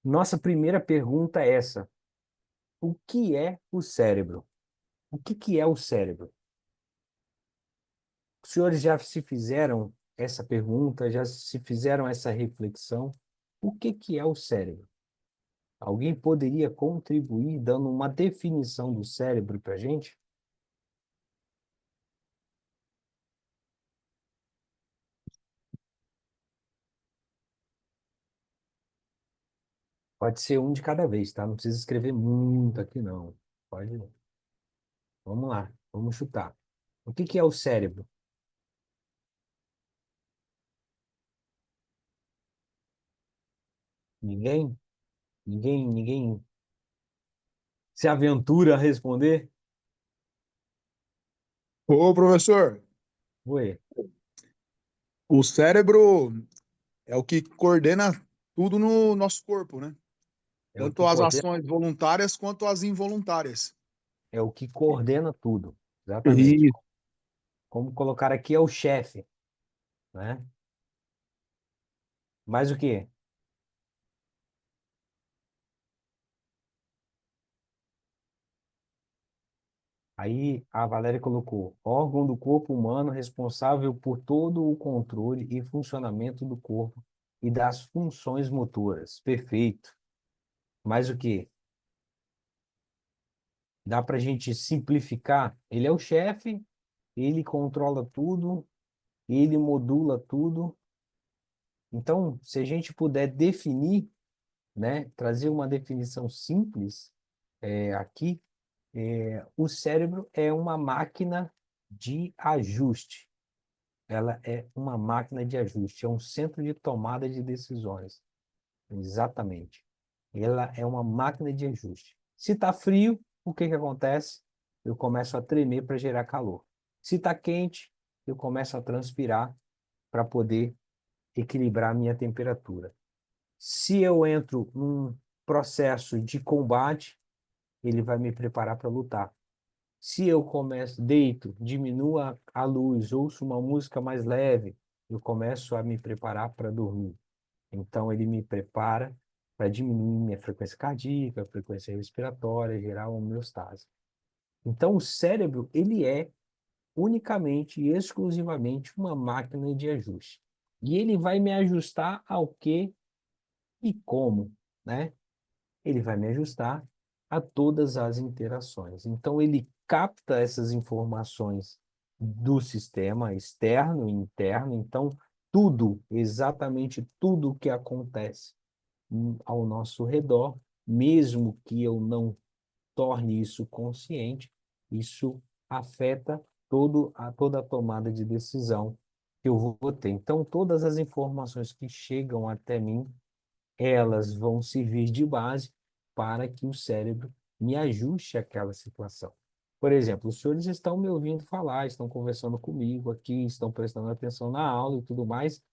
Nossa primeira pergunta é essa: o que é o cérebro? O que é o cérebro? Os senhores já se fizeram essa pergunta, já se fizeram essa reflexão? O que é o cérebro? Alguém poderia contribuir dando uma definição do cérebro para a gente? Pode ser um de cada vez, tá? Não precisa escrever muito aqui, não. Pode. Vamos lá, vamos chutar. O que é o cérebro? Ninguém? Ninguém se aventura a responder? Ô, professor, Ué, o cérebro é o que coordena tudo no nosso corpo, né? é o que Tanto as coordena, ações voluntárias quanto as involuntárias. é o que coordena tudo. Exatamente. Isso. Como colocar aqui é o chefe, né? Mais o quê? Aí a Valéria colocou órgão do corpo humano responsável por todo o controle e funcionamento do corpo e das funções motoras. Perfeito. Mais o quê? Dá para a gente simplificar? Ele é o chefe, ele controla tudo, ele modula tudo. Então, se a gente puder definir, né, trazer uma definição simples aqui, o cérebro é uma máquina de ajuste. Ela é uma máquina de ajuste, é um centro de tomada de decisões. Exatamente. Ela é uma máquina de ajuste. Se está frio, o que que acontece? Eu começo a tremer para gerar calor. Se está quente, eu começo a transpirar para poder equilibrar a minha temperatura. Se eu entro num processo de combate, ele vai me preparar para lutar. Se eu começo, deito, diminuo a luz, ouço uma música mais leve, eu começo a me preparar para dormir. Então, ele me prepara para diminuir minha frequência cardíaca, frequência respiratória, gerar uma homeostase. Então, o cérebro, ele é unicamente e exclusivamente uma máquina de ajuste. E ele vai me ajustar ao que e como, né? Ele vai me ajustar a todas as interações. Então, ele capta essas informações do sistema externo e interno. Então, tudo, exatamente tudo o que acontece ao nosso redor, mesmo que eu não torne isso consciente, isso afeta toda a tomada de decisão que eu vou ter. Então, todas as informações que chegam até mim, elas vão servir de base para que o cérebro me ajuste àquela situação. Por exemplo, os senhores estão me ouvindo falar, estão conversando comigo aqui, estão prestando atenção na aula e tudo mais.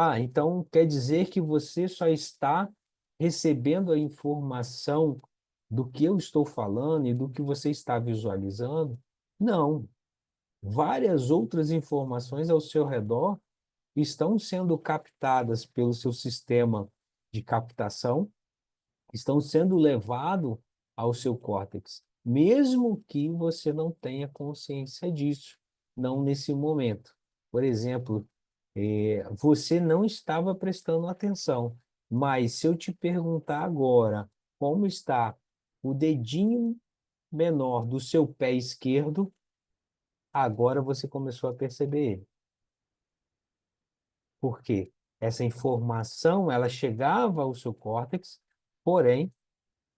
Ah, então quer dizer que você só está recebendo a informação do que eu estou falando e do que você está visualizando? Não. Várias outras informações ao seu redor estão sendo captadas pelo seu sistema de captação, estão sendo levados ao seu córtex, mesmo que você não tenha consciência disso, não nesse momento. Por exemplo, você não estava prestando atenção, mas se eu te perguntar agora como está o dedinho menor do seu pé esquerdo, agora você começou a perceber ele. Por quê? Essa informação, ela chegava ao seu córtex, porém,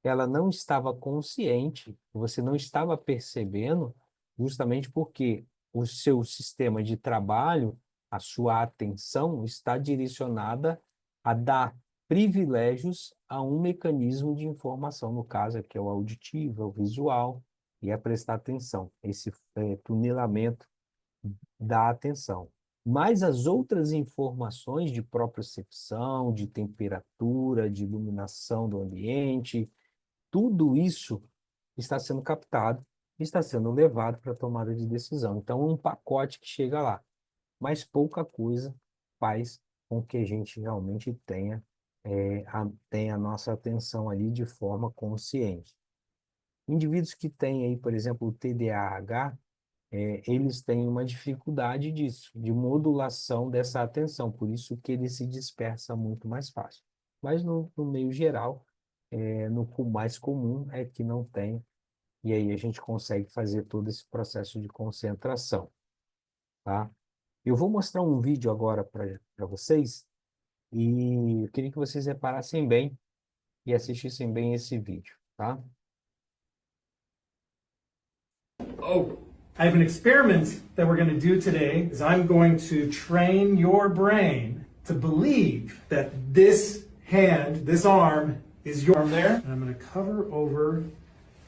ela não estava consciente, você não estava percebendo, justamente porque o seu sistema de trabalho, a sua atenção está direcionada a dar privilégios a um mecanismo de informação, no caso aqui é o auditivo, é o visual, e é prestar atenção, esse funilamento da atenção. Mas as outras informações de propriocepção, de temperatura, de iluminação do ambiente, tudo isso está sendo captado, está sendo levado para a tomada de decisão. Então, é um pacote que chega lá, mas pouca coisa faz com que a gente realmente tenha tem a nossa atenção ali de forma consciente. Indivíduos que têm aí, por exemplo, o TDAH, eles têm uma dificuldade disso, de modulação dessa atenção, por isso que ele se dispersa muito mais fácil. Mas no meio geral, no mais comum é que não tem, e aí a gente consegue fazer todo esse processo de concentração, tá? Eu vou mostrar um vídeo agora para vocês, e eu queria que vocês reparassem bem e assistissem bem esse vídeo, tá? Oh, I have an experiment that we're going to do today. Is I'm going to train your brain to believe that this hand, this arm, is your arm there. And I'm going to cover over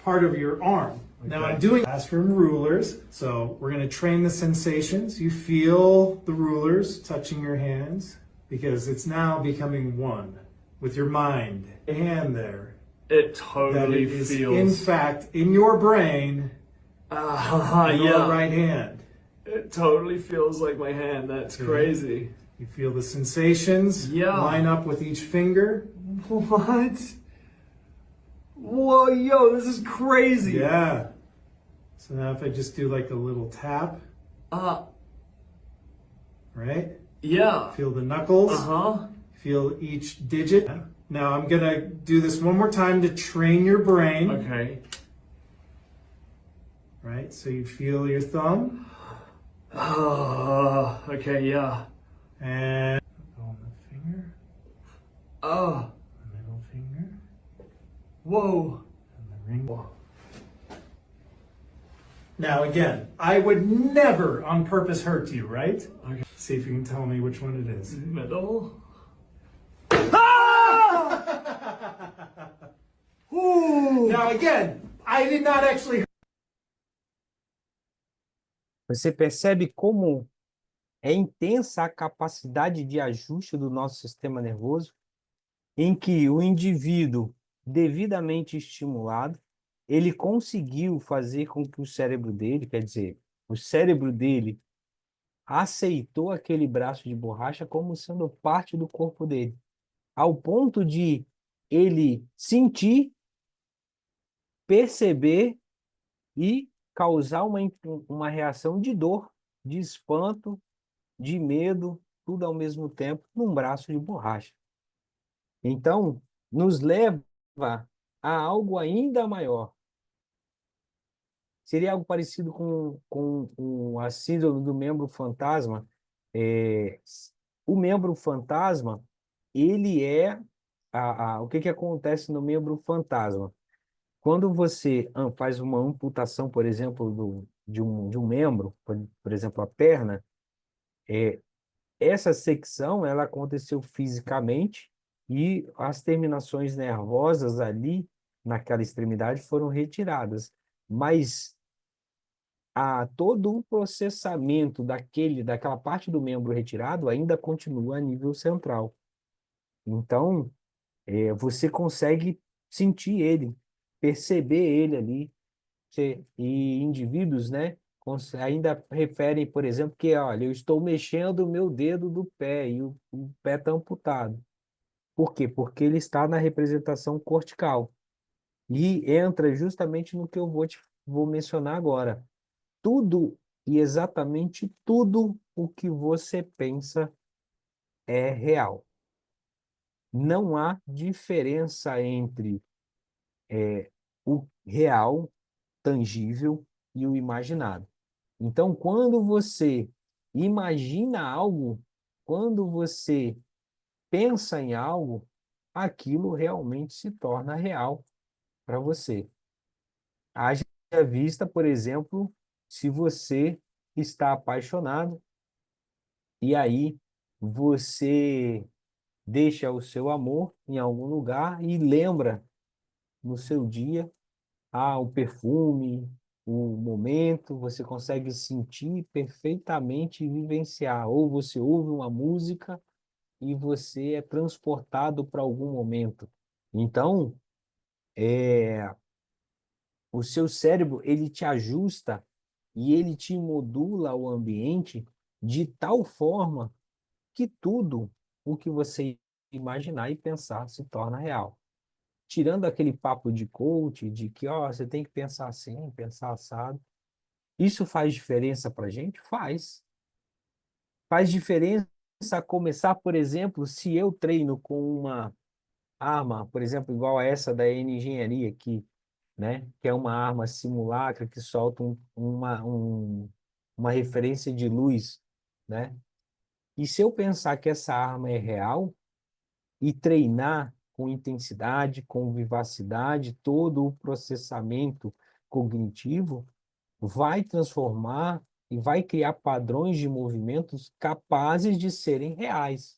part of your arm. Okay. Now I'm doing classroom rulers, so we're going to train the sensations. You feel the rulers touching your hands because it's now becoming one with your mind. A hand there. It That totally it is, feels. in fact, in your brain, your yeah. right hand. It totally feels like my hand. That's crazy. You feel the sensations Yeah. line up with each finger. What? Whoa, yo, this is crazy. Yeah. So now if I just do like a little tap, Uh, right? yeah. Feel the knuckles. Uh-huh. Feel each digit. Now I'm gonna do this one more time to train your brain. Okay. Right? So you feel your thumb Okay, yeah. and on the finger, Oh, the middle finger, whoa. and the ring. Now again, I would never on purpose hurt you, right? Okay. See if you can tell me which one it is. Middle. Now again, I did not actually. Você percebe como é intensa a capacidade de ajuste do nosso sistema nervoso, em que o indivíduo, devidamente estimulado, ele conseguiu fazer com que o cérebro dele, quer dizer, o cérebro dele aceitou aquele braço de borracha como sendo parte do corpo dele, ao ponto de ele sentir, perceber e causar uma reação de dor, de espanto, de medo, tudo ao mesmo tempo, num braço de borracha. Então, nos leva a algo ainda maior. Seria algo parecido com a síndrome do membro fantasma. O membro fantasma, ele é... o que acontece no membro fantasma? Quando você faz uma amputação, por exemplo, de um membro, por exemplo, a perna, essa secção ela aconteceu fisicamente e as terminações nervosas ali, naquela extremidade, foram retiradas. Mas todo o processamento daquela parte do membro retirado ainda continua a nível central. Então, você consegue sentir ele, perceber ele ali. E indivíduos, né, ainda referem, por exemplo, que, olha, eu estou mexendo o meu dedo do pé e o pé está amputado. Por quê? Porque ele está na representação cortical. E entra justamente no que eu vou mencionar agora. Tudo e exatamente tudo o que você pensa é real. Não há diferença entre o real, tangível, e o imaginado. Então, quando você imagina algo, quando você pensa em algo, aquilo realmente se torna real para você. Haja vista, por exemplo, se você está apaixonado e aí você deixa o seu amor em algum lugar e lembra no seu dia o perfume, o momento, você consegue sentir perfeitamente e vivenciar. Ou você ouve uma música e você é transportado para algum momento. Então, o seu cérebro, ele te ajusta e ele te modula o ambiente de tal forma que tudo o que você imaginar e pensar se torna real. Tirando aquele papo de coach, de que ó, você tem que pensar assim, pensar assado. Isso faz diferença para a gente? Faz. Faz diferença começar, por exemplo, se eu treino com uma arma, por exemplo, igual a essa da Engenharia aqui, né? Que é uma arma simulacra que solta uma referência de luz, né? E se eu pensar que essa arma é real e treinar com intensidade, com vivacidade, todo o processamento cognitivo, vai transformar e vai criar padrões de movimentos capazes de serem reais.